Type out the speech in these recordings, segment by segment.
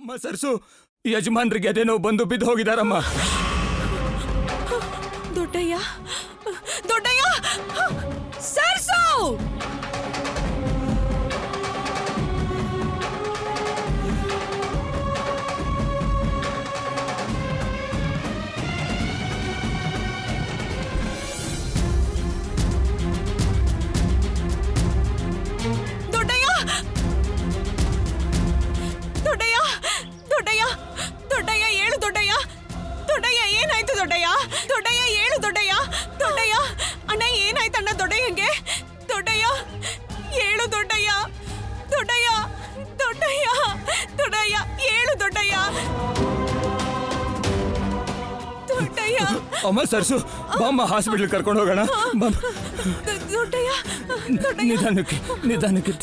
ಅಮ್ಮ ಸರ್ಸು, ಯಜಮಾನ್ರಿಗೆ ಅದೇನೋ ಬಂದು ಬಿದ್ದು ಹೋಗಿದಾರಮ್ಮ. ದೊಡ್ಡಯ್ಯ, ದೊಡ್ಡಯ್ಯ, ಸರ್ಸು! ದೊಡ್ಡಯ್ಯ, ದೊಡ್ಡಯ್ಯ, ದೊಡ್ಡಯ್ಯ, ದೊಡ್ಡಯ್ಯ, ಏಳು ದೊಡ್ಡಯ್ಯ, ದೊಡ್ಡಯ್ಯ, ಏನಾಯ್ತು ದೊಡ್ಡಯ್ಯ? ದೊಡ್ಡಯ್ಯ, ಏಳು ದೊಡ್ಡಯ್ಯ, ದೊಡ್ಡಯ್ಯ, ಅಣ್ಣ ಏನಾಯ್ತಣ್ಣ ದೊಡ್ಡಯ್ಯಂಗೆ? ದೊಡ್ಡಯ್ಯ, ಏಳು ದೊಡ್ಡಯ್ಯ, ದೊಡ್ಡಯ್ಯ, ದೊಡ್ಡಯ್ಯ, ದೊಡ್ಡಯ್ಯ, ಏಳು ದೊಡ್ಡಯ್ಯ, ದೊಡ್ಡಯ್ಯ. ಅಮ್ಮ ಸರ್ಸು, ಬಾಮ್ಮ ಹಾಸ್ಪಿಟಲ್ ಕರ್ಕೊಂಡು ಹೋಗೋಣ. ದೊಡ್ಡಯ್ಯ, ದೊಡ್ಡಯ್ಯ, ನಿಧಾನಕ್ಕೆ ನಿಧಾನಕ್ಕೆ.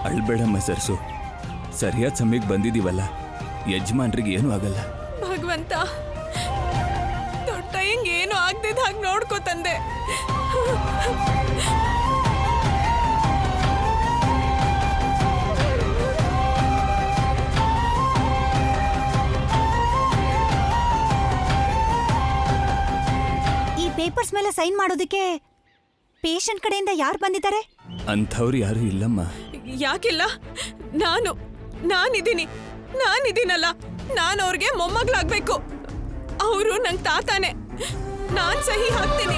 ಅಳ್ಬೇಡಮ್ಮ ಸರ್ಸು, ಸರಿಯಾದ ಸಮಯಕ್ಕೆ ಬಂದಿದೀವಲ್ಲ, ಯಜಮಾನ್ರಿಗೆ ಏನೂ ಆಗಲ್ಲ. ಭಗವಂತ, ದೊಡ್ಡಯ್ಯಂಗೆ ಏನು ಆಗ್ದಿದ್ದ ಹಾಗೆ ನೋಡ್ಕೋ ತಂದೆ. ಈ ಪೇಪರ್ಸ್ ಮೇಲೆ ಸೈನ್ ಮಾಡೋದಕ್ಕೆ ಪೇಷಂಟ್ ಕಡೆಯಿಂದ ಯಾರು ಬಂದಿದ್ದಾರೆ? ಅಂಥವ್ರು ಯಾರು ಇಲ್ಲಮ್ಮ. ಯಾಕಿಲ್ಲ? ನಾನಿದ್ದೀನಲ್ಲ. ನಾನು ಅವ್ರಿಗೆ ಮೊಮ್ಮಗಳಾಗ್ಬೇಕು. ಅವರು ನಂಗೆ ತಾತಾನೆ. ನಾನ್ ಸಹಿ ಹಾಕ್ತೀನಿ.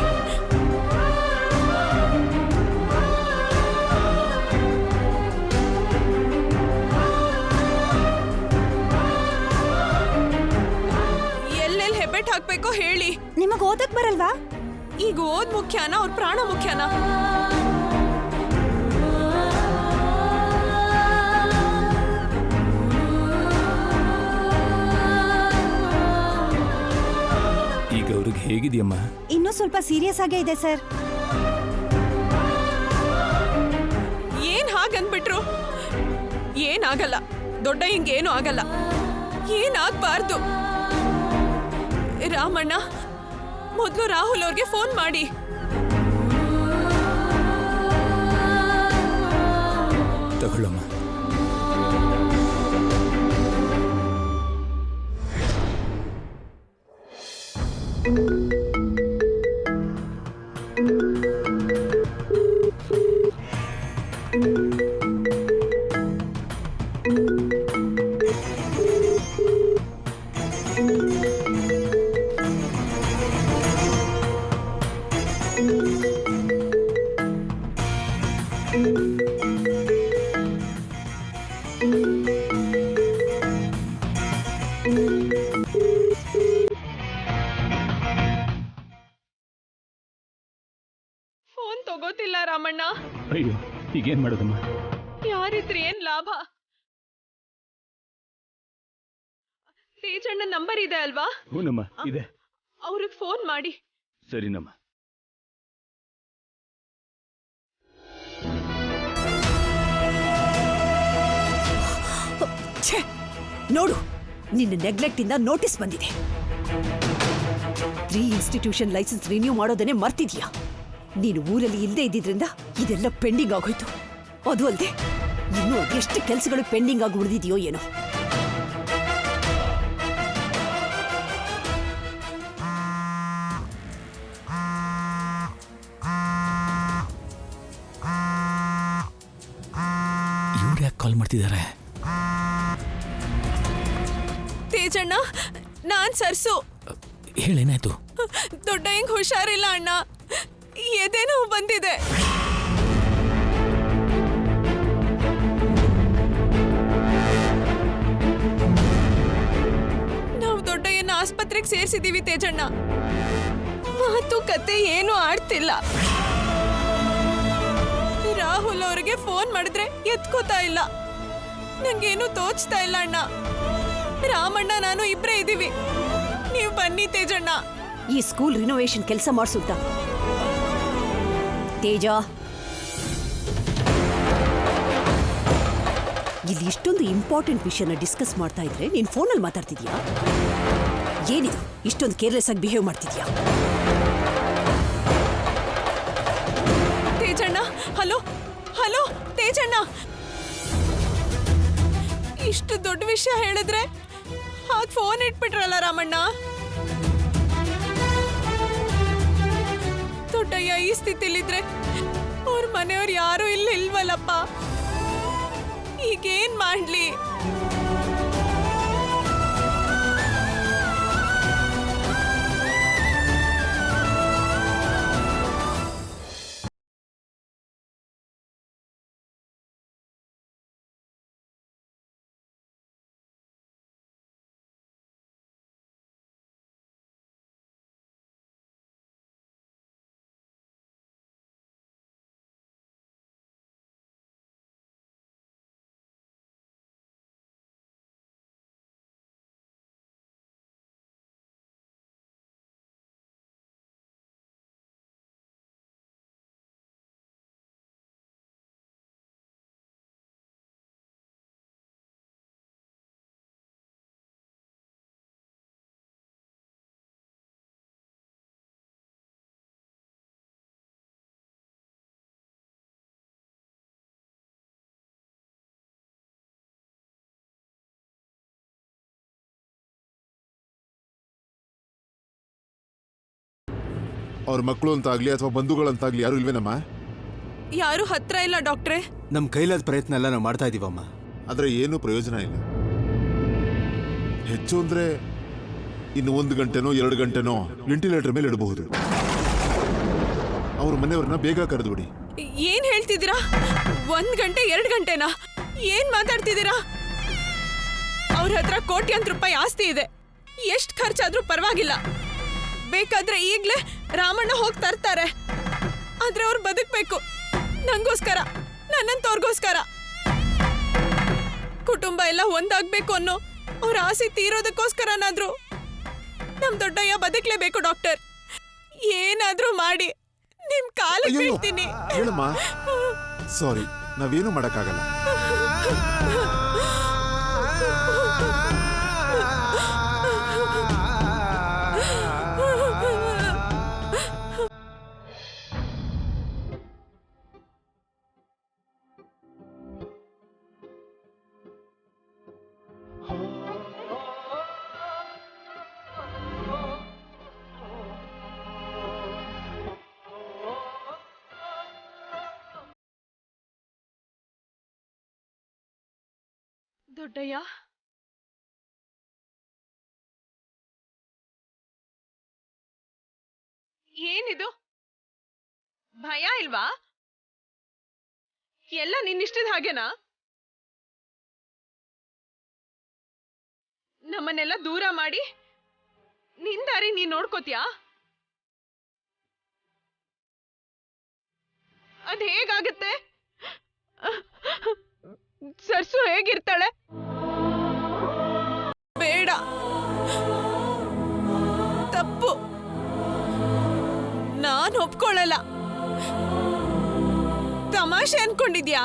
ಎಲ್ಲೆಲ್ಲಿ ಹೆಬ್ಬೆಟ್ ಹಾಕ್ಬೇಕೋ ಹೇಳಿ. ನಿಮಗ್ ಓದಕ್ ಬರಲ್ವಾ? ಈಗ ಓದ್ ಮುಖ್ಯನಾ ಅವ್ರ ಪ್ರಾಣ ಮುಖ್ಯನಾ? ಈಗ ಅವ್ರಿಗೆ ಹೇಗಿದೆಯಮ್ಮ? ಇನ್ನೂ ಸ್ವಲ್ಪ ಸೀರಿಯಸ್ ಆಗೇ ಇದೆ ಸರ್. ಏನ್ ಹಾಗಂದ್ಬಿಟ್ರು? ಏನಾಗಲ್ಲ, ದೊಡ್ಡ ಹಿಂಗೇನು ಆಗಲ್ಲ. ಏನಾಗ್ಬಾರ್ದು. ರಾಮಣ್ಣ, ಮೊದಲು ರಾಹುಲ್ ಅವ್ರಿಗೆ ಫೋನ್ ಮಾಡಿ. ತಗೊಳ್ಳಮ್ಮ. ಫೋನ್ ತಗೋತಿಲ್ಲ ರಾಮಣ್ಣ. ಅಯ್ಯೋ, ಈಗೇನ್ ಮಾಡೋದಮ್ಮ? ಯಾರಿದ್ರೆ ಏನ್ ಲಾಭ? ತೇಜಣ್ಣ ನಂಬರ್ ಇದೆ ಅಲ್ವಾ? ಹೂನಮ್ಮ, ಇದೆ. ಅವ್ರಿಗೆ ಫೋನ್ ಮಾಡಿ. ಸರಿನಮ್ಮ. ನೋಡು, ನಿನ್ನ ನೆಗ್ಲೆಕ್ಟ್ ಇಂದ ನೋಟಿಸ್ ಬಂದಿದೆ. 3 ಇನ್ಸ್ಟಿಟ್ಯೂಷನ್ ಲೈಸೆನ್ಸ್ ರಿನ್ಯೂ ಮಾಡೋದನ್ನೇ ಮರ್ತಿದ್ಯಾ? ನೀನು ಊರಲ್ಲಿ ಇಲ್ಲದೆ ಇದ್ದಿದ್ರಿಂದ ಇದೆಲ್ಲ ಪೆಂಡಿಂಗ್ ಆಗೋಯ್ತು. ಅದು ಅಲ್ಲದೆ ಇನ್ನೂ ಎಷ್ಟು ಕೆಲಸಗಳು ಪೆಂಡಿಂಗ್ ಆಗಿ ಉಳಿದಿದೆಯೋ ಏನೋ. ಇವ್ರು ಯಾಕೆ ಕಾಲ್ ಮಾಡ್ತಿದ್ದಾರೆ? ತೇಜಣ್ಣ, ನಾನ್ ಸರ್ಸು. ಹೇಳೇನಾಯ್ತು? ದೊಡ್ಡ ಹೆಂಗ್ ಹುಷಾರಿಲ್ಲ ಅಣ್ಣ, ಎದೆ ನೋವು ಬಂದಿದೆ. ಆಸ್ಪತ್ರೆಗೆ ಸೇರ್ಸಿದೀವಿ ತೇಜಣ್ಣ. ಮಾತುಕತೆ ಏನು ಆಡ್ತಿಲ್ಲ. ರಾಹುಲ್ ಅವ್ರಿಗೆ ಫೋನ್ ಮಾಡಿದ್ರೆ ಎತ್ಕೋತಾ ಇಲ್ಲ. ನಂಗೇನು ತೋಚ್ತಾ ಇಲ್ಲ ಅಣ್ಣ. ರಾಮಣ್ಣ ನಾನು ಇಬ್ರೇ ಇದೀವಿ. ನೀವು ಬನ್ನಿ ತೇಜಣ್ಣ. ಈ ಸ್ಕೂಲ್ ರಿನೋವೇಷನ್ ಕೆಲಸ ಮಾಡಿಸುತ್ತ ತೇಜ, ಇಲ್ಲಿ ಇಷ್ಟೊಂದು ಇಂಪಾರ್ಟೆಂಟ್ ವಿಷಯನ ಡಿಸ್ಕಸ್ ಮಾಡ್ತಾ ಇದ್ರೆ ನೀನ್ ಫೋನಲ್ಲಿ ಮಾತಾಡ್ತಿದ್ಯಾ? ಏನಿದು ಇಷ್ಟೊಂದು ಕೇರ್ಲೆಸ್ ಆಗಿ ಬಿಹೇವ್ ಮಾಡ್ತಿದ್ಯಾ? ತೇಜಣ್ಣ, ಹಲೋ ಹಲೋ ತೇಜಣ್ಣ, ಇಷ್ಟು ದೊಡ್ಡ ವಿಷಯ ಹೇಳಿದ್ರೆ ಹಾಗೆ ಫೋನ್ ಇಟ್ಬಿಟ್ರಲ್ಲ ರಾಮಣ್ಣ. ದೊಡ್ಡಯ್ಯ ಈ ಸ್ಥಿತಿಲಿದ್ರೆ ಅವ್ರ ಮನೆಯವ್ರು ಯಾರು ಇಲ್ವಲ್ಲಪ್ಪ. ಈಗೇನ್ ಮಾಡ್ಲಿ? ಅವ್ರ ಮಕ್ಕಳು ಅಂತಾಗ್ಲಿ ಅಥವಾ ಬಂಧುಗಳಂತಾಗ್ಲಿ ಯಾರು ಇಲ್ವೇನಮ್ಮ? ಯಾರು ಹತ್ರ ಇಲ್ಲ ಡಾಕ್ಟ್ರೆ. ನಮ್ ಕೈಲಾದ ಪ್ರಯತ್ನ ಎಲ್ಲ ನಾವು ಮಾಡ್ತಾ ಇದೀವಮ್ಮ. ಆದ್ರೆ ಏನು ಪ್ರಯೋಜನ ಇಲ್ಲ. ಹೆಚ್ಚು ಅಂದ್ರೆ ಇನ್ನು 1 ಗಂಟೆನೋ 2 ಗಂಟೆನೋ ವೆಂಟಿಲೇಟರ್ ಮೇಲೆ ಇಡಬಹುದು. ಅವ್ರ ಮನೆಯವ್ರನ್ನ ಬೇಗ ಕರೆದುಬಿಡಿ. ಏನ್ ಹೇಳ್ತಿದ್ದೀರಾ? 1 ಗಂಟೆ 2 ಗಂಟೆನಾ? ಏನ್ ಮಾತಾಡ್ತಿದ್ದೀರಾ? ಅವ್ರ ಹತ್ರ ಕೋಟ್ಯಾಂತರ ರೂಪಾಯಿ ಆಸ್ತಿ ಇದೆ. ಎಷ್ಟು ಖರ್ಚಾದ್ರೂ ಪರವಾಗಿಲ್ಲ. ಬೇಕಾದ್ರೆ ಈಗ್ಲೇ ರಾಮಣ್ಣ ಹೋಗಿ ತರ್ತಾರೆ. ಆದ್ರೆ ಅವ್ರು ಬದುಕ್ಬೇಕು. ನಂಗೋಸ್ಕರ, ನನ್ನಂತವ್ರಿಗೋಸ್ಕರ. ಕುಟುಂಬ ಎಲ್ಲ ಒಂದಾಗ್ಬೇಕು ಅನ್ನೋ ಅವ್ರ ಆಸೆ ತೀರೋದಕ್ಕೋಸ್ಕರನಾದ್ರೂ ನಮ್ ದೊಡ್ಡಯ್ಯ ಬದುಕ್ಲೇಬೇಕು ಡಾಕ್ಟರ್. ಏನಾದ್ರೂ ಮಾಡಿ ನಿಮ್ ಕಾಲಿಗೆ ಬೀಳ್ತೀನಿ. ಹೇಳಮ್ಮ, ಸಾರಿ, ನಾವೇನು ಮಾಡಕ್ಕಾಗಲ್ಲ. ದೊಡ್ಡಯ್ಯ, ಏನಿದು? ಭಯ ಇಲ್ವಾ? ಎಲ್ಲ ನಿನ್ನಿಷ್ಟದ ಹಾಗೇನಾ? ನಮ್ಮನ್ನೆಲ್ಲ ದೂರ ಮಾಡಿ ನಿನ್ ದಾರಿ ನೀನ್ ನೋಡ್ಕೋತ್ಯಾ? ಅದ್ ಹೇಗಾಗತ್ತೆ? ಸರ್ಸು ಹೇಗಿರ್ತಾಳೆ? ಬೇಡ, ತಪ್ಪು. ನಾನ್ ಒಪ್ಕೊಳ್ಳಲ್ಲ. ತಮಾಷೆ ಅನ್ಕೊಂಡಿದ್ಯಾ?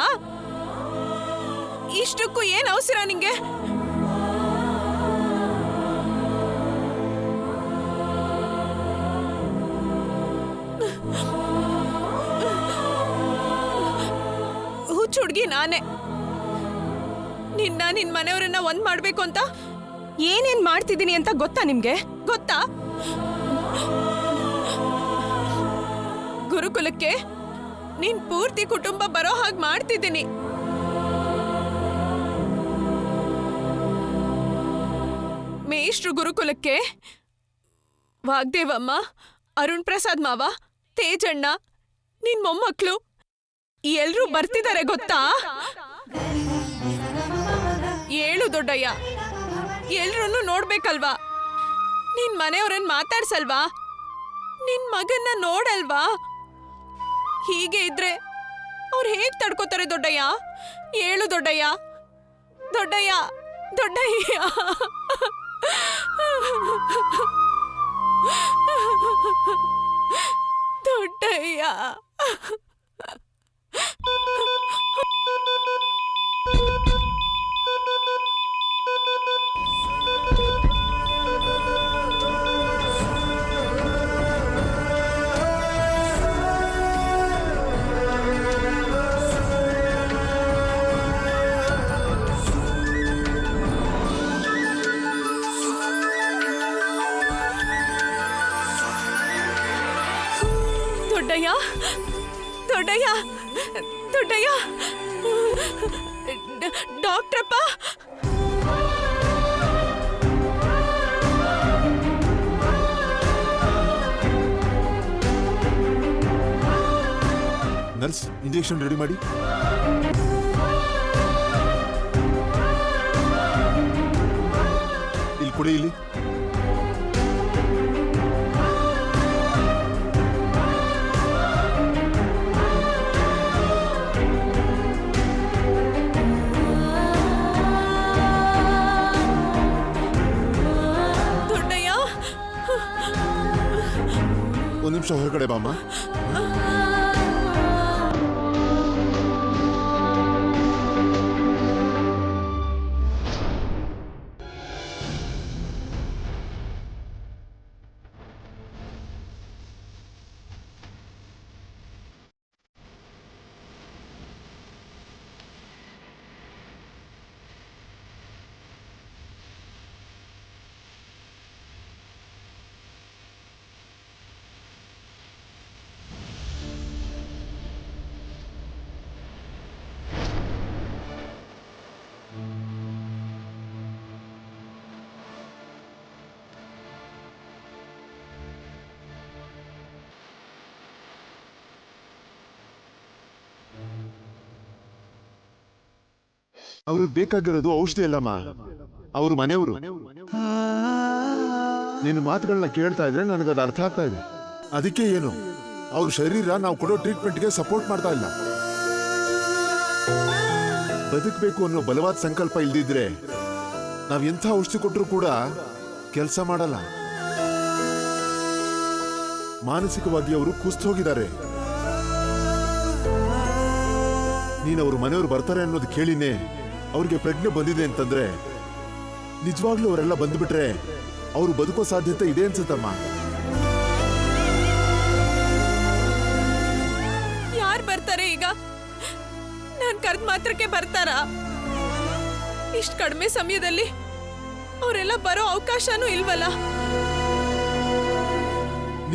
ಇಷ್ಟಕ್ಕೂ ಏನ್ ಅವಸರ ನಿಂಗೆ? ಹುಚ್ಚುಡ್ಗಿ ನಾನೇ. ನಿನ್ ಮನೆಯವರನ್ನ ಒಂದ್ ಮಾಡ್ಬೇಕು ಅಂತ ಏನೇನ್ ಮಾಡ್ತಿದ್ದೀನಿ ಅಂತ ಗೊತ್ತಾ ನಿಮ್ಗೆ? ಗೊತ್ತಾ? ಗುರುಕುಲಕ್ಕೆ ನೀನ್ ಪೂರ್ತಿ ಕುಟುಂಬ ಬರೋ ಹಾಗೆ ಮಾಡ್ತಿದ್ದೀನಿ. ಮೇಷ್ಟ್ರು ಗುರುಕುಲಕ್ಕೆ ವಾಗ್ದೇವಮ್ಮ, ಅರುಣ್ ಪ್ರಸಾದ್ ಮಾವ, ತೇಜಣ್ಣ, ನಿನ್ ಮೊಮ್ಮಕ್ಳು ಎಲ್ರೂ ಬರ್ತಿದ್ದಾರೆ ಗೊತ್ತಾ? ಏಳು ದೊಡ್ಡಯ್ಯ, ಎಲ್ರನ್ನೂ ನೋಡ್ಬೇಕಲ್ವಾ? ನಿನ್ ಮನೆಯವ್ರನ್ನ ಮಾತಾಡ್ಸಲ್ವಾ? ನಿನ್ ಮಗನ್ನ ನೋಡಲ್ವಾ? ಹೀಗೆ ಇದ್ರೆ ಅವ್ರು ಹೇಗ್ ತಡ್ಕೋತಾರೆ ದೊಡ್ಡಯ್ಯ? ಹೇಳು ದೊಡ್ಡಯ್ಯ, ದೊಡ್ಡಯ್ಯ, ದೊಡ್ಡಯ್ಯ. ದೊಡ್ಡಯ್ಯ. ದೊಡ್ಡಯ್ಯ, ದೊಡ್ಡಯ್ಯ, ದೊಡ್ಡಯ್ಯ, ಡಾಕ್ಟ್ರಪ್ಪ. ನರ್ಸ್, ಇಂಜೆಕ್ಷನ್ ರೆಡಿ ಮಾಡಿ. ಇಲ್ಲಿ ಕೊಡಿ. ಇಲ್ಲಿ ದೊಡ್ಡಯ್ಯ, ಒಂದು ನಿಮಿಷ ಹೊರಗಡೆ ಬಾಮ್ಮ. ಅವ್ರಿಗೆ ಬೇಕಾಗಿರೋದು ಔಷಧಿ ಅಲ್ಲಮ್ಮ, ಅವ್ರ ಮನೆಯವರು. ನಿನ್ನ ಮಾತುಗಳನ್ನ ಕೇಳ್ತಾ ಇದ್ರೆ ನನಗದು ಅರ್ಥ ಆಗ್ತಾ ಇದೆ. ಅದಕ್ಕೆ ಏನು, ಅವ್ರ ಶರೀರ ನಾವು ಕೊಡೋ ಟ್ರೀಟ್ಮೆಂಟ್ಗೆ ಸಪೋರ್ಟ್ ಮಾಡ್ತಾ ಇಲ್ಲ. ಬದುಕಬೇಕು ಅನ್ನೋ ಬಲವಾದ ಸಂಕಲ್ಪ ಇಲ್ದಿದ್ರೆ ನಾವ್ ಎಂಥ ಔಷಧಿ ಕೊಟ್ಟರು ಕೂಡ ಕೆಲಸ ಮಾಡಲ್ಲ. ಮಾನಸಿಕವಾಗಿ ಅವರು ಕುಸ್ತು ಹೋಗಿದ್ದಾರೆ. ನೀನು ಅವ್ರ ಮನೆಯವರು ಬರ್ತಾರೆ ಅನ್ನೋದು ಕೇಳಿನೇ ಅವ್ರಿಗೆ ಪ್ರಜ್ಞೆ ಬಂದಿದೆ ಅಂತಂದ್ರೆ ನಿಜವಾಗ್ಲೂ ಅವರೆಲ್ಲ ಬಂದ್ಬಿಟ್ರೆ ಅವರು ಬದುಕೋ ಸಾಧ್ಯತೆ ಇದೆ ಅನ್ಸುತ್ತಮ್ಮ. ಯಾರು ಬರ್ತಾರೆ ಈಗ? ನಾನ್ ಕರ್ದ್ ಮಾತ್ರಕ್ಕೆ ಬರ್ತಾರಾ? ಇಷ್ಟು ಕಡಿಮೆ ಸಮಯದಲ್ಲಿ ಅವರೆಲ್ಲ ಬರೋ ಅವಕಾಶನೂ ಇಲ್ವಲ್ಲ.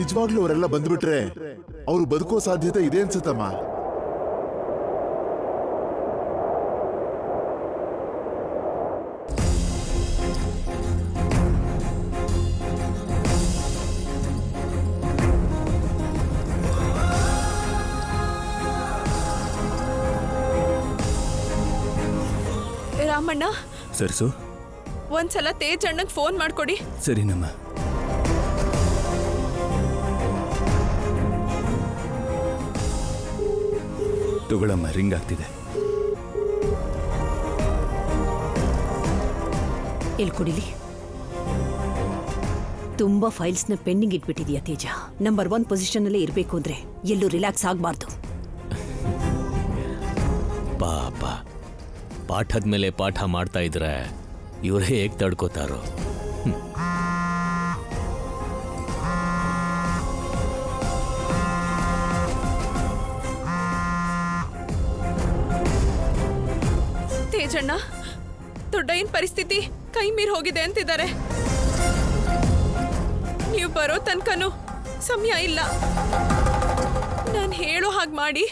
ನಿಜವಾಗ್ಲೂ ಅವರೆಲ್ಲ ಬಂದ್ಬಿಟ್ರೆ ಅವರು ಬದುಕೋ ಸಾಧ್ಯತೆ ಇದೆ ಅನ್ಸುತ್ತಮ್ಮ. ರಾಮಣ್ಣ, ಸರ್ಸು, ಒಂದ್ಸಲ ತೇಜ್ ಅಣ್ಣಂಗ್ ಫೋನ್ ಮಾಡ್ಕೊಡಿ. ಸರಿನಮ್ಮ. ತಗೊಳಮ್ಮ, ರಿಂಗ್ ಆಗ್ತಿದೆ. ಎಲ್ಲಿ ಕೊಡಿಲಿ. ತುಂಬಾ ಫೈಲ್ಸ್ನ ಪೆಂಡಿಂಗ್ ಇಟ್ಬಿಟ್ಟಿದೀಯ ತೇಜ. ನಂಬರ್ 1 ಪೊಸಿಷನ್ನಲ್ಲೇ ಇರಬೇಕು ಅಂದ್ರೆ ಎಲ್ಲೂ ರಿಲ್ಯಾಕ್ಸ್ ಆಗಬಾರ್ದು. ಪಾಪ, ಪಾಠದ ಮೇಲೆ ಪಾಠ ಮಾಡ್ತಾ ಇದ್ರೆ ಇವರೇ ಹೇಗೆ ತಡ್ಕೋತಾರೋ. ತೇಜಣ್ಣ, ದೊಡ್ಡಯ್ಯನ ಪರಿಸ್ಥಿತಿ ಕೈ ಮೀರ್ ಹೋಗಿದೆ ಅಂತಿದ್ದಾರೆ. ನೀವು ಬರೋ ತನಕನೂ ಸಮಯ ಇಲ್ಲ. ನಾನು ಹೇಳೋ ಹಾಗೆ ಮಾಡಿ.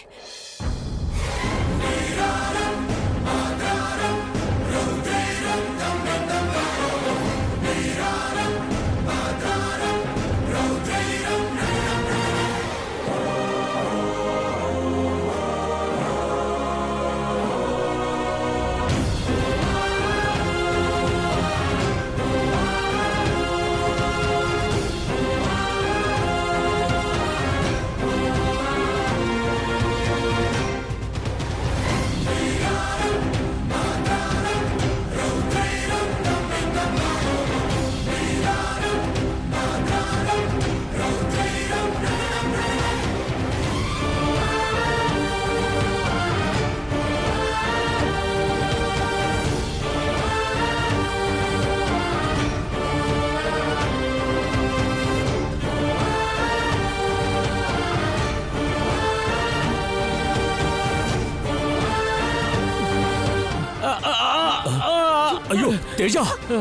ಅಯ್ಯೋ ತೇಜ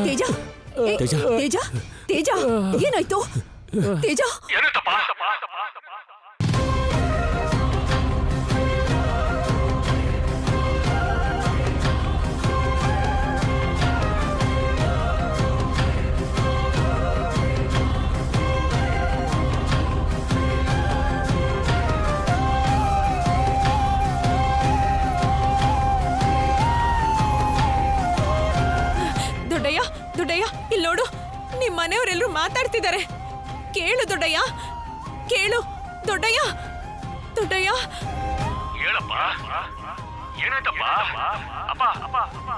ತೇಜ ಏ, ತೇಜ. ತೇಜ ತೇಜ ಏನಾಯ್ತು ತೇಜ ದೊಡ್ಡಯ್ಯ ದೊಡ್ಡಯ್ಯ ಇಲ್ಲಿ ನೋಡು ನಿಮ್ ಮನೆಯವರೆಲ್ಲರೂ ಮಾತಾಡ್ತಿದ್ದಾರೆ. ಕೇಳು ದೊಡ್ಡಯ್ಯ, ಕೇಳು ದೊಡ್ಡಯ್ಯ. ದೊಡ್ಡಯ್ಯ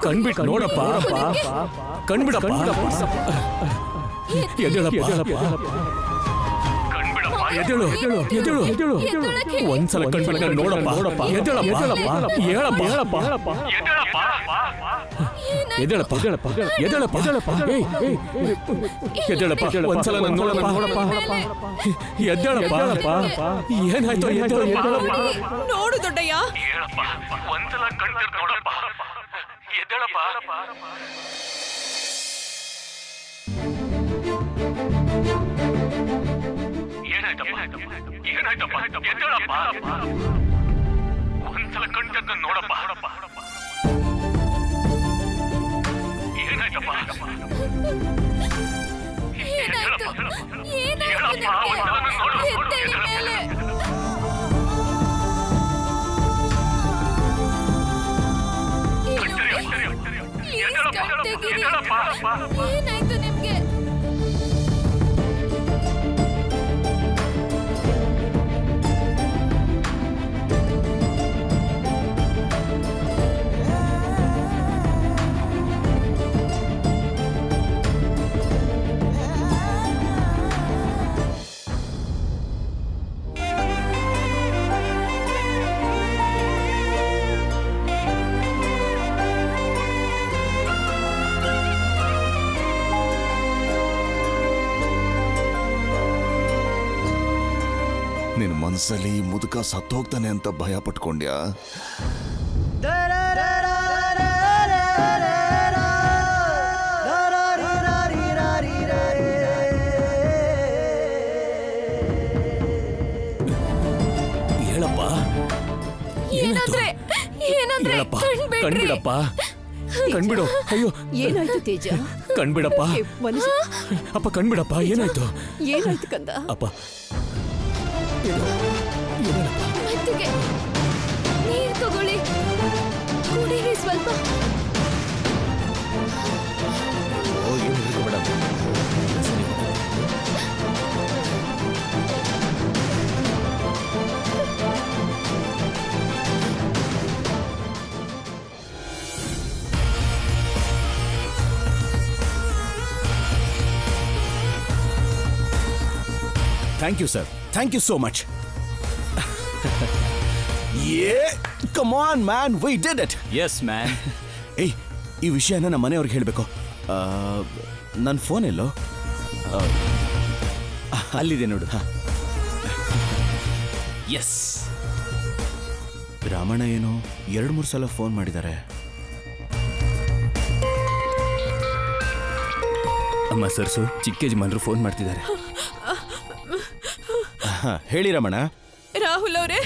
ಕಣ್ಬಿಟ್ಟು ನೋಡಪ್ಪ, ಕಣ್ಬಿಡಪ್ಪ, ಎದ್ದೇಳಪ್ಪ, ಎದ್ದೇಳು, ಎದ್ದೇಳು, ಒಂದ್ಸಲ ಕಣ್ಬಿಟ್ಟು ನೋಡಪ್ಪ, ಎದ್ದೇಳಪ್ಪ, ಹೇಳಪ್ಪ, ಎದ್ದೇಳಪ್ಪ, ಎದ್ದೇಳಪ್ಪ, ಎದ್ದೇಳಪ್ಪ, ಒಂದ್ಸಲ ನಾನು ನೋಡಪ್ಪ, ಎದ್ದೇಳಪ್ಪ, ಏನಾಯ್ತು, ಎದ್ದೇಳಪ್ಪ, ನೋಡು ದೊಡ್ಡಯ್ಯ. ಒಂದ್ಸಲ ಕಣ್ಣು ನೋಡಪ್ಪ, ಎದ್ದೇಳಪ್ಪ. ಏನಾಯ್ತಪ್ಪ, ಎದ್ದೇಳಪ್ಪ. ಒಂದ್ಸಲ ಕಣ್ಣು ನೋಡಪ್ಪ, ಏನಾಯ್ತಪ್ಪ, ಹೇಳಪ್ಪ, ಒಂದ್ಸಲ ನೋಡು. ಏನಾಯ್ತು ನಿಮ್ಗೆ? ನಿನ್ ಮನ್ಸಲ್ಲಿ ಈ ಮುದುಕ ಸತ್ತೋಗ್ತಾನೆ ಅಂತ ಭಯ ಪಟ್ಕೊಂಡ್ಯಾ? ಹೇಳಪ್ಪ, ಏನಂದ್ರೆ ಹೇಳಪ್ಪ, ಕಣ್ಬಿಡಪ್ಪ, ಕಣ್ಬಿಡು, ಅಯ್ಯೋ ಏನಾಯ್ತು ತೇಜ ಕಣ್ಬಿಡಪ್ಪ, ಏ, ಮನಸ್ಸು ಅಪ್ಪ ಕಣ್ಬಿಡಪ್ಪ, ಏನಾಯ್ತು ಏನಾಯ್ತು ಕಂದ ಅಪ್ಪ? ಮೆತ್ತಗೆ ನೀರು ತಗೊಳ್ಳಿ, ಕುಡೀರಿ ಸ್ವಲ್ಪ. Thank you sir, thank you so much. Come on man, we did it. Yes man. ಏಯ್, ಈ ವಿಷಯನ ನಮ್ಮ ಮನೆಯವ್ರಿಗೆ ಹೇಳಬೇಕು. ನನ್ನ ಫೋನ್ ಎಲ್ಲೋ? ಅಲ್ಲಿದೆ ನೋಡು. ಎಸ್. ರಾಮಣ್ಣ ಏನು 2-3 ಸಲ ಫೋನ್ ಮಾಡಿದ್ದಾರೆ. ಅಮ್ಮ ಸರ್ಸು, ಚಿಕ್ಕ ಯಜಮಾನ್ರು ಫೋನ್ ಮಾಡ್ತಿದ್ದಾರೆ. ಹೇಳಿ ರಮಣ. ರಾಹುಲ್ ಅವರೇ,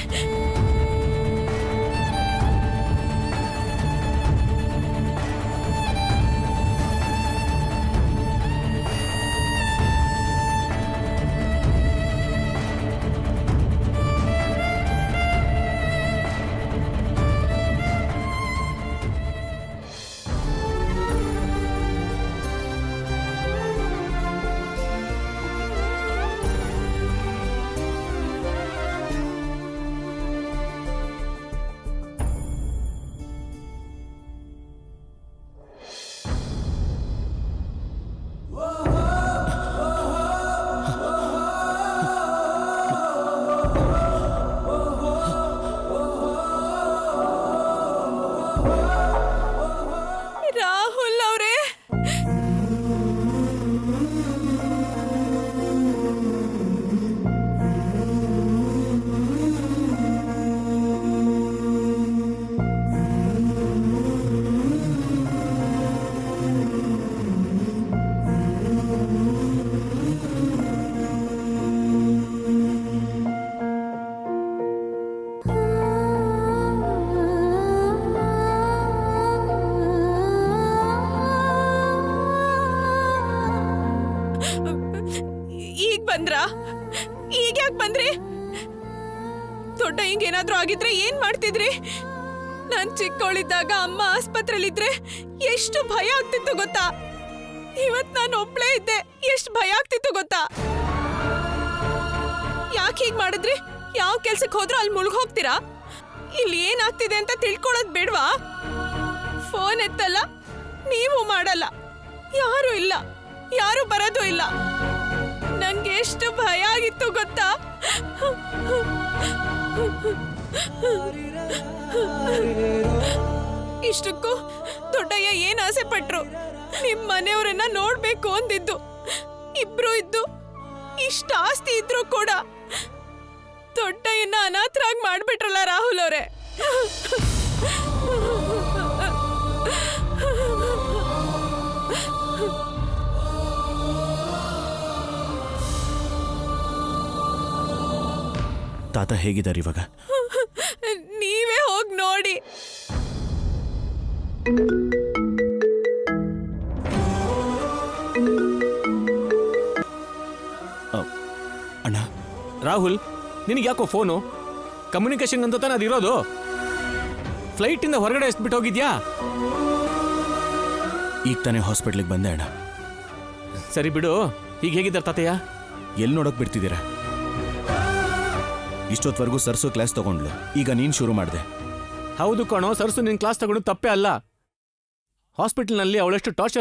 ಬಂದ್ರ? ಈಗ ಯಾಕೆ ಬಂದ್ರಿ? ದೊಡ್ಡ ಹಿಂಗೇನಾದ್ರೂ ಆಗಿದ್ರೆ ಏನ್ ಮಾಡ್ತಿದ್ರಿ? ನಾನ್ ಚಿಕ್ಕವಳಿದ್ದಾಗ ಅಮ್ಮ ಆಸ್ಪತ್ರೆಲಿದ್ರೆ ಎಷ್ಟು ಭಯ ಆಗ್ತಿತ್ತು ಗೊತ್ತಾ? ಇವತ್ ನಾನು ಒಬ್ಳೇ ಇದ್ದೆ, ಎಷ್ಟು ಭಯ ಆಗ್ತಿತ್ತು ಗೊತ್ತಾ? ಯಾಕೆ ಹೀಗ್ ಮಾಡಿದ್ರಿ? ಯಾವ ಕೆಲ್ಸಕ್ಕೆ ಹೋದ್ರೂ ಅಲ್ಲಿ ಮುಳುಗ್ ಹೋಗ್ತೀರಾ? ಇಲ್ಲಿ ಏನಾಗ್ತಿದೆ ಅಂತ ತಿಳ್ಕೊಳ್ಳೋದ್ ಬೇಡ್ವಾ? ಫೋನ್ ಎತ್ತಲ್ಲ, ನೀವು ಮಾಡಲ್ಲ, ಯಾರು ಇಲ್ಲ, ಯಾರು ಬರೋದು ಇಲ್ಲ. ನಂಗೆ ಎಷ್ಟು ಭಯ ಆಗಿತ್ತು ಗೊತ್ತಾ? ಇಷ್ಟಕ್ಕೂ ದೊಡ್ಡಯ್ಯ ಏನ್ ಆಸೆ ಪಟ್ರು? ನಿಮ್ ಮನೆಯವರನ್ನ ನೋಡ್ಬೇಕು ಅಂದಿದ್ದು. ಇಬ್ರು ಇದ್ದು ಇಷ್ಟ ಆಸ್ತಿ ಇದ್ರು ಕೂಡ ದೊಡ್ಡಯ್ಯನ ಅನಾಥರಾಗಿ ಮಾಡ್ಬಿಟ್ರಲ್ಲ ರಾಹುಲ್ ಅವರೇ. ತಾತ ಹೇಗಿದ್ದಾರೆ ಇವಾಗ? ನೀವೇ ಹೋಗಿ ನೋಡಿ. ಅಣ್ಣ, ರಾಹುಲ್, ನಿನಗೆ ಯಾಕೋ ಫೋನು? ಕಮ್ಯುನಿಕೇಶನ್ ಅಂತ ತಾನೇ ಅದಿರೋದು. ಫ್ಲೈಟಿಂದ ಹೊರಗಡೆ ಎಸ್ಬಿಟ್ಟು ಹೋಗಿದ್ಯಾ? ಈಗ ತಾನೇ ಹಾಸ್ಪಿಟ್ಲಿಗೆ ಬಂದೆ ಅಣ್ಣ. ಸರಿ ಬಿಡು, ಈಗ ಹೇಗಿದ್ದಾರೆ ತಾತಯ್ಯ? ಎಲ್ಲಿ ನೋಡೋಕೆ ಬಿಡ್ತಿದ್ದೀರಾ? ಇಷ್ಟೊತ್ತವರೆಗೂ ಸರ್ಸು ಕ್ಲಾಸ್ ತಗೊಂಡ್ಲು, ಈಗ ನೀನು ಶುರು ಮಾಡಿದೆ. ಹೌದು ಕಣೋ, ಸರ್ಸು ನಿನ್ನ ಕ್ಲಾಸ್ ತಗೊಂಡು ತಪ್ಪೇ ಅಲ್ಲ. ಹಾಸ್ಪಿಟಲ್ನಲ್ಲಿ ಅವಳೆಷ್ಟು ಟಾರ್ಚರ್.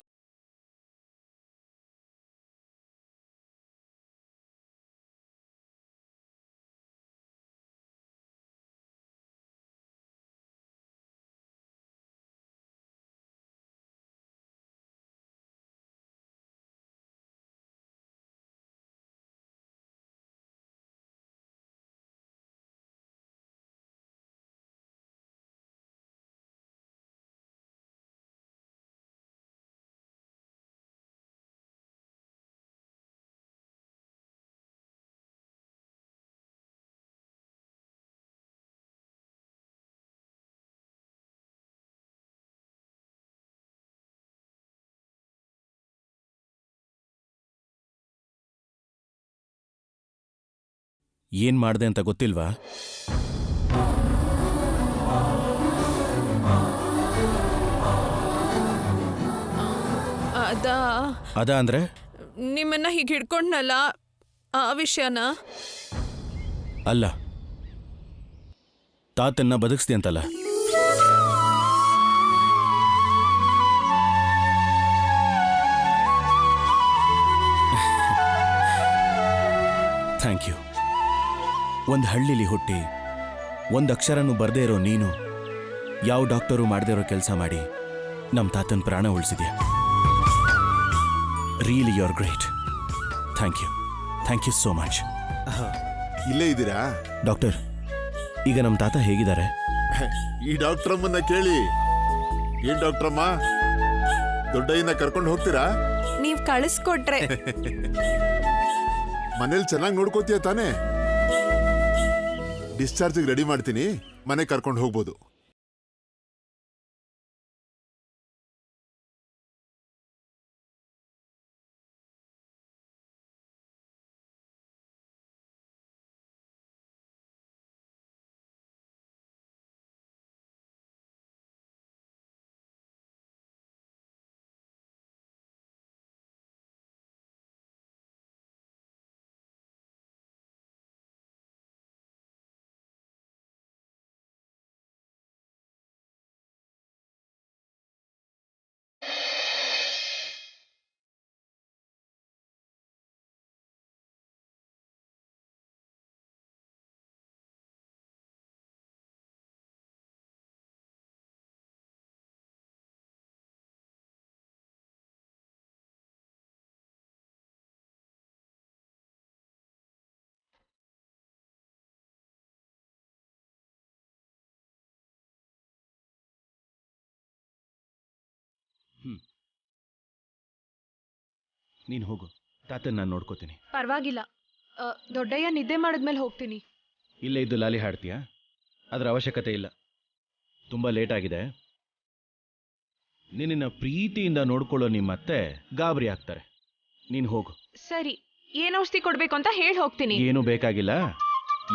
ಏನ್ ಮಾಡ್ದೆ ಅಂತ ಗೊತ್ತಿಲ್ವಾ? ಅದ ಅಂದ್ರೆ ನಿಮ್ಮನ್ನ ಹೀಗೆ ಹಿಡ್ಕೊಂಡ್ನಲ್ಲ, ಆ ವಿಷಯನ. ಅಲ್ಲ, ತಾತನ್ನ ಬದುಕಿಸ್ತಿ ಅಂತಲ್ಲ. Thank you. ಒಂದು ಹಳ್ಳಿಲಿ ಹುಟ್ಟಿ ಒಂದು ಅಕ್ಷರನೂ ಬರ್ದೇ ಇರೋ ನೀನು ಯಾವ ಡಾಕ್ಟರು ಮಾಡದೇ ಇರೋ ಕೆಲಸ ಮಾಡಿ ನಮ್ಮ ತಾತನ ಪ್ರಾಣ ಉಳಿಸಿದ್ಯಾ. Really you are great. Thank you so much. ಇಲ್ಲೇ ಇದ್ದೀರಾ ಡಾಕ್ಟರ್? ಈಗ ನಮ್ಮ ತಾತ ಹೇಗಿದ್ದಾರೆ? ಈ ಡಾಕ್ಟರ್ ಅಮ್ಮನ್ನ ಕೇಳಿ. ಏನ್ ಡಾಕ್ಟ್ರಮ್ಮ, ದೊಡ್ಡಯ್ಯನ ಕರ್ಕೊಂಡು ಹೋಗ್ತೀರಾ? ನೀವ್ ಕಳಿಸ್ಕೊಟ್ರೆ. ಮನೇಲಿ ಚೆನ್ನಾಗಿ ನೋಡ್ಕೋತೀಯ ತಾನೇ? ಡಿಸ್ಚಾರ್ಜಿಗೆ ರೆಡಿ ಮಾಡ್ತೀನಿ, ಮನೆ ಕರ್ಕೊಂಡು ಹೋಗ್ಬೋದು. ನೀನು ಹೋಗು, ತಾತನ ನಾನು ನೋಡ್ಕೋತೀನಿ. ಪರವಾಗಿಲ್ಲ, ದೊಡ್ಡಯ್ಯ ನಿದ್ದೆ ಮಾಡಿದ್ಮೇಲೆ ಹೋಗ್ತೀನಿ. ಇಲ್ಲೇ ಇದ್ದು ಲಾಲಿ ಹಾಡ್ತೀಯಾ? ಅದರ ಅವಶ್ಯಕತೆ ಇಲ್ಲ. ತುಂಬ ಲೇಟ್ ಆಗಿದೆ. ನಿನ್ನ ಪ್ರೀತಿಯಿಂದ ನೋಡ್ಕೊಳ್ಳೋ ನಿಮ್ಮತ್ತೆ ಗಾಬರಿ ಆಗ್ತಾರೆ. ನೀನು ಹೋಗು. ಸರಿ, ಏನ್ ಔಷಧಿ ಕೊಡ್ಬೇಕು ಅಂತ ಹೇಳಿ ಹೋಗ್ತೀನಿ. ಏನು ಬೇಕಾಗಿಲ್ಲ.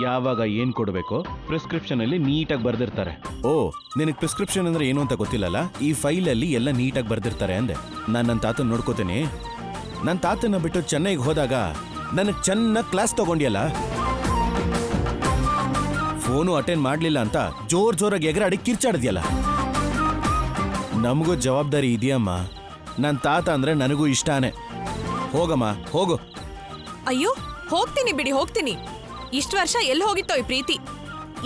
ಯಾವಾಗ ಏನ್ ಕೊಡಬೇಕು ಪ್ರಿಸ್ಕ್ರಿಪ್ಷನ್ ಅಲ್ಲಿ ನೀಟಾಗಿ ಬರ್ದಿರ್ತಾರೆ. ಓ, ನಿನಗೆ ಪ್ರಿಸ್ಕ್ರಿಪ್ಷನ್ ಅಂದ್ರೆ ಏನು ಅಂತ ಗೊತ್ತಿಲ್ಲಲ್ಲ? ಈ ಫೈಲ್ ಅಲ್ಲಿ ಎಲ್ಲ ನೀಟಾಗಿ ಬರ್ದಿರ್ತಾರೆ ಅಂದೆ. ನಾನು ನನ್ನ ತಾತನ ನೋಡ್ಕೋತೇನೆ. ನನ್ನ ತಾತನ ಬಿಟ್ಟು ಚೆನ್ನೈಗೆ ಹೋದಾಗ ನನಗೆ ಚೆನ್ನಾಗಿ ಕ್ಲಾಸ್ ತಗೊಂಡಿಯಲ್ಲ. ಫೋನು ಅಟೆಂಡ್ ಮಾಡ್ಲಿಲ್ಲ ಅಂತ ಜೋರಾಗಿ ಎಗರಾಡಿ ಕಿರ್ಚಾಡಿದ್ಯಲ್ಲ. ನಮಗೂ ಜವಾಬ್ದಾರಿ ಇದೆಯಮ್ಮ. ನನ್ನ ತಾತ ಅಂದ್ರೆ ನನಗೂ ಇಷ್ಟಾನೆ. ಹೋಗಮ್ಮ, ಹೋಗು. ಅಯ್ಯೋ, ಹೋಗ್ತೀನಿ ಬಿಡಿ, ಹೋಗ್ತೀನಿ. ಇಷ್ಟು ವರ್ಷ ಎಲ್ಲಿ ಹೋಗಿತ್ತೋ ಈ ಪ್ರೀತಿ.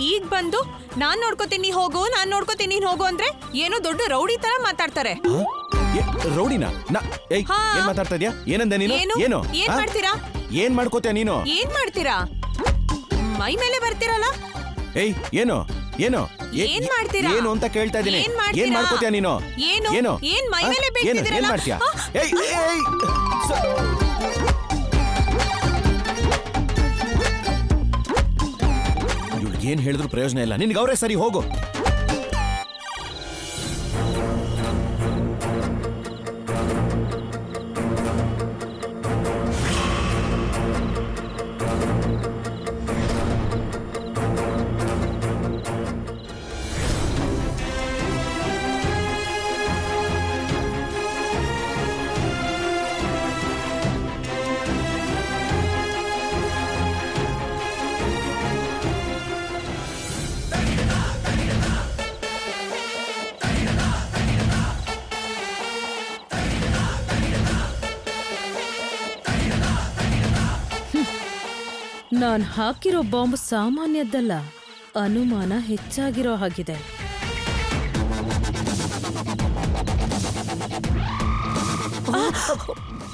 ಈಗ ಬಂದು ನಾನ್ ನೋಡ್ಕೋತೀನಿ ಹೋಗು, ನಾನ್ ನೋಡ್ಕೋತೀನಿ ನೀನ್ ಹೋಗು ಅಂದ್ರೆ ಏನೋ ದೊಡ್ಡ ರೌಡಿ ತರ ಮಾತಾಡ್ತಾರೆ. ರೌಡಿನ? ಹಾ. ಏನ್ ಮಾತಾಡ್ತಾ ಇದ್ಯಾ? ಏನಂದೆ ನೀನು? ಏನು ಏನ್ ಮಾಡ್ತೀರಾ? ಏನ್ ಮಾಡ್ಕೋತೀಯ ನೀನು? ಏನ್ ಮಾಡ್ತೀರಾ? ಮೈ ಮೇಲೆ ಬರ್ತೀರಲ್ಲ. ಏಯ್, ಏನು ಏನು ಏನ್ ಮಾಡ್ತೀರಾ? ಏನು ಅಂತ ಕೇಳ್ತಾ ಇದೀನಿ. ಏನ್ ಮಾಡ್ಕೋತೀಯ ನೀನು? ಏನು? ಏನ್ ಮೈ ಮೇಲೆ ಬೇಕಿದ್ದೀರಲ್ಲ? ಏನ್ ಮಾಡ್ತೀಯ? ಏಯ್, ಏಯ್, ಏನ್ ಹೇಳಿದ್ರು ಪ್ರಯೋಜನ ಇಲ್ಲ. ನಿನ್ಗೆ ಅವರೇ ಸರಿ, ಹೋಗು. ನಾನ್ ಹಾಕಿರೋ ಬಾಂಬ್ ಸಾಮಾನ್ಯದ್ದಲ್ಲ, ಅನುಮಾನ ಹೆಚ್ಚಾಗಿರೋ ಹಾಗಿದೆ.